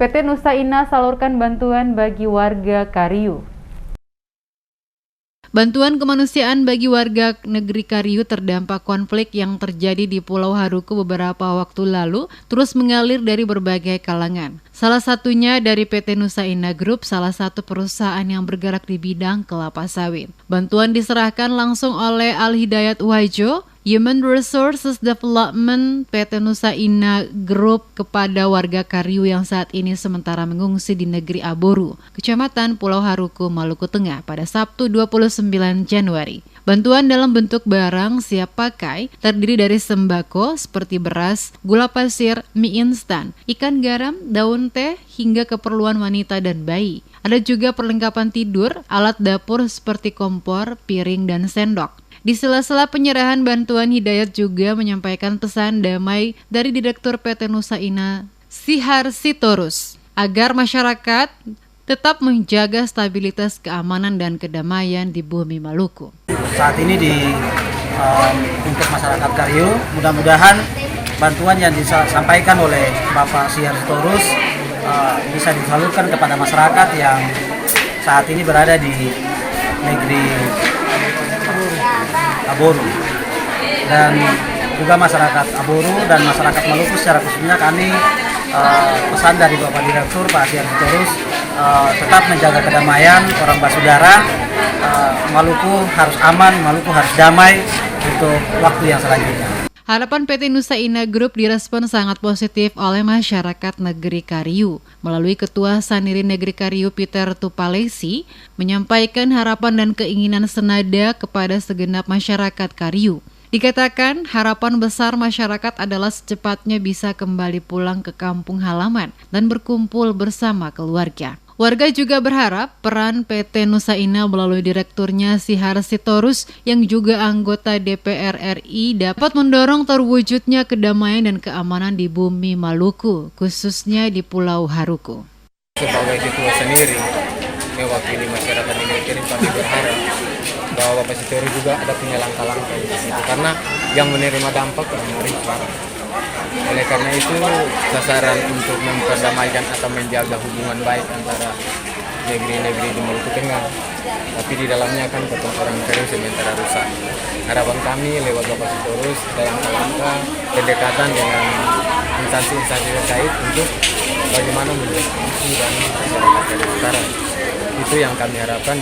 PT Nusa Indah salurkan bantuan bagi warga Kariu. Bantuan kemanusiaan bagi warga negeri Kariu terdampak konflik yang terjadi di Pulau Haruku beberapa waktu lalu terus mengalir dari berbagai kalangan. Salah satunya dari PT Nusa Indah Group, salah satu perusahaan yang bergerak di bidang kelapa sawit. Bantuan diserahkan langsung oleh Al Hidayat Wahjo, Human Resources Development PT Nusa Indah Group kepada warga Kariu yang saat ini sementara mengungsi di negeri Aboru, Kecamatan Pulau Haruku, Maluku Tengah pada Sabtu 29 Januari. Bantuan dalam bentuk barang siap pakai terdiri dari sembako seperti beras, gula pasir, mie instan, ikan garam, daun teh, hingga keperluan wanita dan bayi. Ada juga perlengkapan tidur, alat dapur seperti kompor, piring, dan sendok. Di sela-sela penyerahan bantuan, Hidayat juga menyampaikan pesan damai dari Direktur PT Nusa Indah Sihar Sitorus agar masyarakat tetap menjaga stabilitas keamanan dan kedamaian di bumi Maluku. Saat ini untuk masyarakat Kariu, mudah-mudahan bantuan yang disampaikan oleh Bapak Sihar Sitorus bisa disalurkan kepada masyarakat yang saat ini berada di negeri Aboru, dan juga masyarakat Aboru dan masyarakat Maluku secara khususnya kami pesan dari Bapak Direktur Pak Sihar Sitorus tetap menjaga kedamaian orang basudara. Maluku harus aman, Maluku harus damai untuk waktu yang selanjutnya. Harapan PT Nusa Indah Group direspon sangat positif oleh masyarakat negeri Kariu. Melalui Ketua Saniri Negeri Kariu Peter Tupalesi menyampaikan harapan dan keinginan senada kepada segenap masyarakat Kariu. Dikatakan harapan besar masyarakat adalah secepatnya bisa kembali pulang ke kampung halaman dan berkumpul bersama keluarga. Warga juga berharap peran PT Nusa Indah melalui direkturnya Sihar Sitorus yang juga anggota DPR RI dapat mendorong terwujudnya kedamaian dan keamanan di bumi Maluku, khususnya di Pulau Haruku. Sebagai ketua sendiri, mewakili masyarakat negeri kami berharap bahwa Bapak Sitorus juga ada punya langkah-langkah itu, karena yang menerima dampak mereka. Oleh karena itu, sasaran untuk memperdamaikan atau menjaga hubungan baik antara negeri-negeri di Maluku Tengah, tapi di dalamnya kan ketemu orang Kariu sementara rusak. Harapan kami lewat Bapak Sitorus dalam langkah pendekatan dengan instansi-instansi terkait untuk bagaimana menjadi dan masyarakat Kariu sekarang. Itu yang kami harapkan.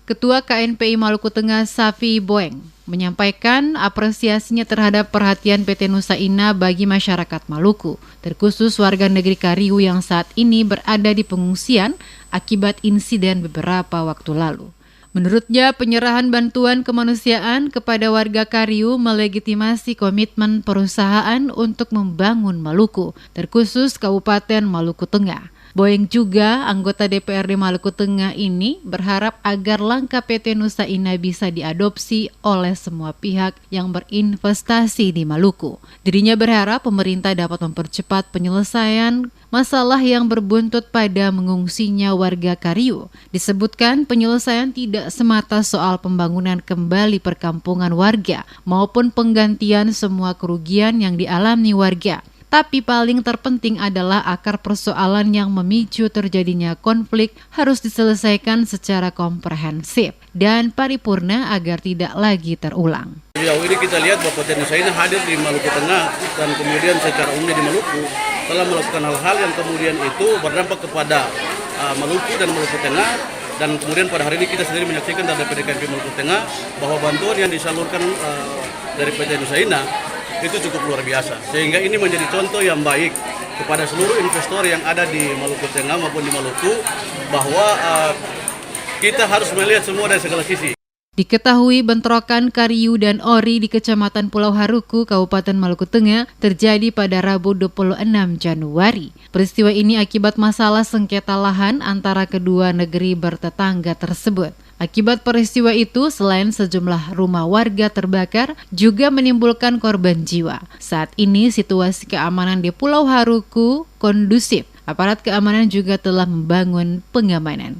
Ketua KNPI Maluku Tengah Safi Boeng menyampaikan apresiasinya terhadap perhatian PT Nusa Indah bagi masyarakat Maluku, terkhusus warga negeri Kariu yang saat ini berada di pengungsian akibat insiden beberapa waktu lalu. Menurutnya, penyerahan bantuan kemanusiaan kepada warga Kariu melegitimasi komitmen perusahaan untuk membangun Maluku, terkhusus Kabupaten Maluku Tengah. Boeng juga, anggota DPRD Maluku Tengah ini berharap agar langkah PT Nusa Indah bisa diadopsi oleh semua pihak yang berinvestasi di Maluku. Dirinya berharap pemerintah dapat mempercepat penyelesaian masalah yang berbuntut pada mengungsinya warga Kariu. Disebutkan penyelesaian tidak semata soal pembangunan kembali perkampungan warga maupun penggantian semua kerugian yang dialami warga. Tapi paling terpenting adalah akar persoalan yang memicu terjadinya konflik harus diselesaikan secara komprehensif dan paripurna agar tidak lagi terulang. Sejauh ini kita lihat bahwa PT Nusa Indah hadir di Maluku Tengah dan kemudian secara umum di Maluku telah melakukan hal-hal yang kemudian itu berdampak kepada Maluku dan Maluku Tengah. Dan kemudian pada hari ini kita sendiri menyaksikan dari PDKMP Maluku Tengah bahwa bantuan yang disalurkan dari PT Nusa Indah itu cukup luar biasa, sehingga ini menjadi contoh yang baik kepada seluruh investor yang ada di Maluku Tengah maupun di Maluku bahwa kita harus melihat semua dari segala sisi. Diketahui bentrokan Kariu dan Ori di Kecamatan Pulau Haruku, Kabupaten Maluku Tengah terjadi pada Rabu 26 Januari. Peristiwa ini akibat masalah sengketa lahan antara kedua negeri bertetangga tersebut. Akibat peristiwa itu, selain sejumlah rumah warga terbakar, juga menimbulkan korban jiwa. Saat ini situasi keamanan di Pulau Haruku kondusif. Aparat keamanan juga telah membangun pengamanan.